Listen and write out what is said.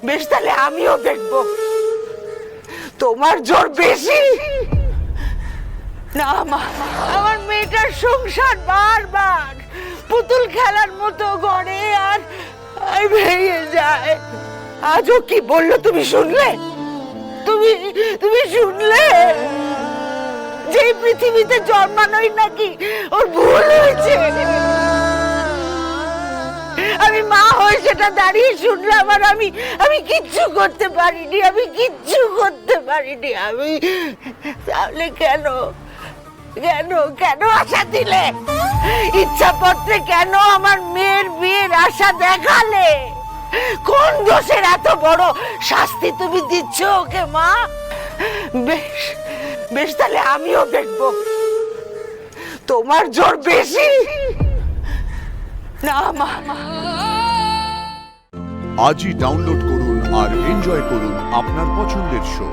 বেশ, তাহলে আমিও দেখবো। তোমার জোর বেশি না মা। আমার মেয়েটার সংসার বারবার পুতুল খেলার মতো গড়ে আর ভেঙে যায়। আজও কি বললো তুমি শুনলে? তুমি শুনলে যে পৃথিবীতে জন্মানোই নাকি ওর ভুল হয়েছে? আমি মা হয়ে সেটা দাঁড়িয়ে শুনলাম আর আমি কিচ্ছু করতে পারিনি। আমি তাহলে কেন কেন কেন আশা দিলে? ইচ্ছাপত্রে কেন আমার মেয়ের বিয়ের আশা দেখালে? কোন দোষের এত বড় শাস্তি তুমি দিচ্ছ ওকে মা? বেশ বেশ, তাহলে আমিও দেখবো। তোমার জোর বেশি না মা। আজই ডাউনলোড করুন আর এনজয় করুন আপনার পছন্দের শো।